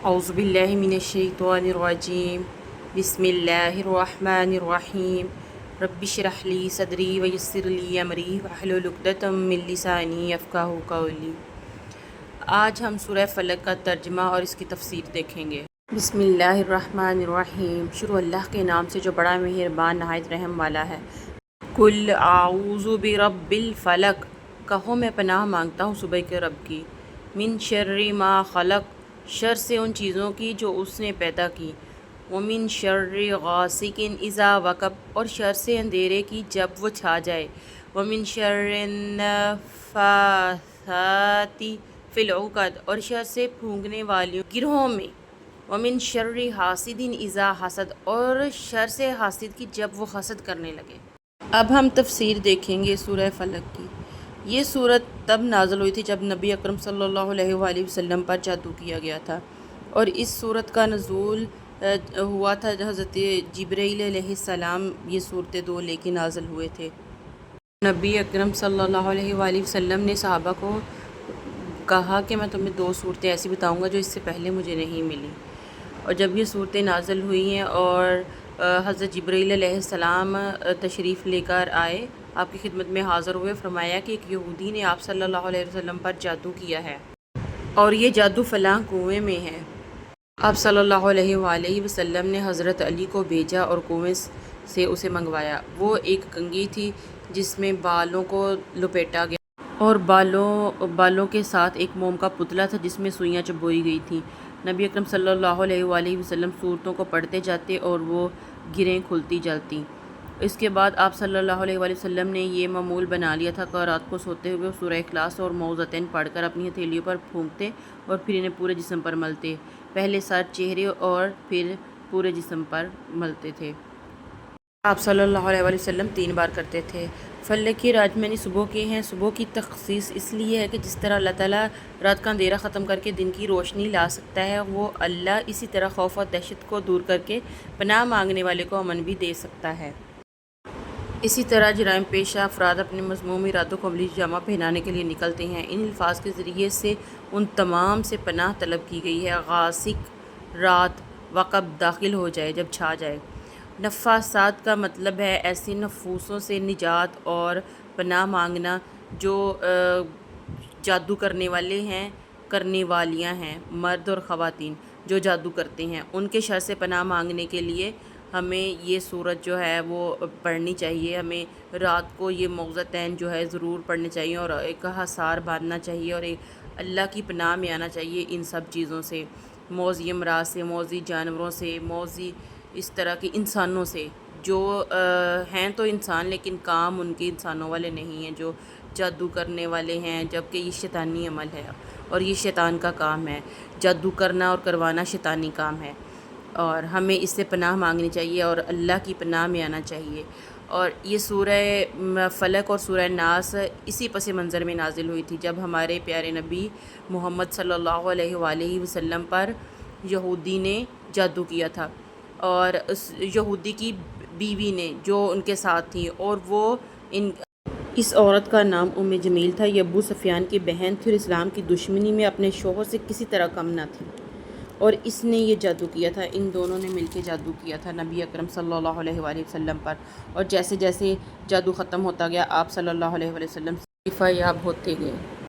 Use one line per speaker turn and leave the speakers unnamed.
اعوذ باللہ من الشیطان الرجیم بسم اللہ الرحمن الرحیم رب اشرح لی صدری ویسر لی امری واحلل عقدۃ من لسانی یفقہوا قولی۔ آج ہم سورہ فلق کا ترجمہ اور اس کی تفسیر دیکھیں گے۔ بسم اللہ الرحمن الرحیم، شروع اللہ کے نام سے جو بڑا مہربان نہایت رحم والا ہے۔ قل اعوذ برب الفلق، کہو میں پناہ مانگتا ہوں صبح کے رب کی۔ من شر ما خلق، شر سے ان چیزوں کی جو اس نے پیدا کی۔ ومن شر غاسق اذا وقب، اور شر سے اندھیرے کی جب وہ چھا جائے۔ ومن شر النفاثات فی العقد، اور شر سے پھونکنے والیوں گرہوں میں۔ ومن شر حاسد اذا حسد، اور شر سے حاسد کی جب وہ حسد کرنے لگے۔ اب ہم تفسیر دیکھیں گے سورہ فلق کی۔ یہ سورت تب نازل ہوئی تھی جب نبی اکرم صلی اللہ علیہ وآلہ وسلم پر جادو کیا گیا تھا، اور اس سورت کا نزول ہوا تھا حضرت جبرائیل علیہ السلام یہ صورتیں دو لے کے نازل ہوئے تھے۔ نبی اکرم صلی اللہ علیہ وآلہ وسلم نے صحابہ کو کہا کہ میں تمہیں دو صورتیں ایسی بتاؤں گا جو اس سے پہلے مجھے نہیں ملی، اور جب یہ صورتیں نازل ہوئی ہیں اور حضرت جبرائیل علیہ السلام تشریف لے کر آئے، آپ کی خدمت میں حاضر ہوئے، فرمایا کہ ایک یہودی نے آپ صلی اللہ علیہ وسلم پر جادو کیا ہے، اور یہ جادو فلاں کنویں میں ہے۔ آپ صلی اللہ علیہ وآلہ وسلم نے حضرت علی کو بھیجا اور کنویں سے اسے منگوایا۔ وہ ایک کنگھی تھی جس میں بالوں کو لپیٹا گیا، اور بالوں کے ساتھ ایک موم کا پتلا تھا جس میں سوئیاں چبوئی گئی تھیں۔ نبی اکرم صلی اللہ علیہ وآلہ وسلم صورتوں کو پڑھتے جاتے اور وہ گرہیں کھلتی جاتی۔ اس کے بعد آپ صلی اللہ علیہ وآلہ وسلم نے یہ معمول بنا لیا تھا کہ رات کو سوتے ہوئے سورہ اخلاص اور معوذتین پڑھ کر اپنی ہتھیلیوں پر پھونکتے اور پھر انہیں پورے جسم پر ملتے، پہلے سر، چہرے اور پھر پورے جسم پر ملتے تھے۔ آپ صلی اللہ علیہ وآلہ وسلم 3 بار کرتے تھے۔ فلق کی رات میں صبح کے ہیں۔ صبح کی تخصیص اس لیے ہے کہ جس طرح اللہ تعالیٰ رات کا اندھیرا ختم کر کے دن کی روشنی لا سکتا ہے، وہ اللہ اسی طرح خوف اور دہشت کو دور کر کے پناہ مانگنے والے کو امن بھی دے سکتا ہے۔ اسی طرح جرائم پیشہ افراد اپنے مذموم ارادوں کو عملی جامہ پہنانے کے لیے نکلتے ہیں۔ ان الفاظ کے ذریعے سے ان تمام سے پناہ طلب کی گئی ہے۔ غاسق، رات، وقب، داخل ہو جائے، جب چھا جائے۔ نفاثات کا مطلب ہے ایسی نفوسوں سے نجات اور پناہ مانگنا جو جادو کرنے والے ہیں، کرنے والیاں ہیں، مرد اور خواتین جو جادو کرتے ہیں، ان کے شر سے پناہ مانگنے کے لیے ہمیں یہ سورت جو ہے وہ پڑھنی چاہیے۔ ہمیں رات کو یہ معوذتین جو ہے ضرور پڑھنی چاہیے، اور ایک حصار باندھنا چاہیے، اور اللہ کی پناہ میں آنا چاہیے ان سب چیزوں سے، موذی امراض سے، موذی جانوروں سے، موذی اس طرح کے انسانوں سے جو ہیں تو انسان لیکن کام ان کے انسانوں والے نہیں ہیں، جو جادو کرنے والے ہیں، جبکہ یہ شیطانی عمل ہے اور یہ شیطان کا کام ہے۔ جادو کرنا اور کروانا شیطانی کام ہے، اور ہمیں اس سے پناہ مانگنی چاہیے اور اللہ کی پناہ میں آنا چاہیے۔ اور یہ سورہ فلق اور سورہ ناس اسی پس منظر میں نازل ہوئی تھی جب ہمارے پیارے نبی محمد صلی اللہ علیہ وآلہ وسلم پر یہودی نے جادو کیا تھا، اور اس یہودی کی بیوی نے جو ان کے ساتھ تھی، اور وہ اس عورت کا نام ام جمیل تھا۔ یہ ابو سفیان کی بہن تھی اور اسلام کی دشمنی میں اپنے شوہر سے کسی طرح کم نہ تھی، اور اس نے یہ جادو کیا تھا۔ ان دونوں نے مل کے جادو کیا تھا نبی اکرم صلی اللہ علیہ وآلہ وسلم پر، اور جیسے جیسے جادو ختم ہوتا گیا آپ صلی اللہ علیہ وآلہ وسلم شفا یاب ہوتے گئے۔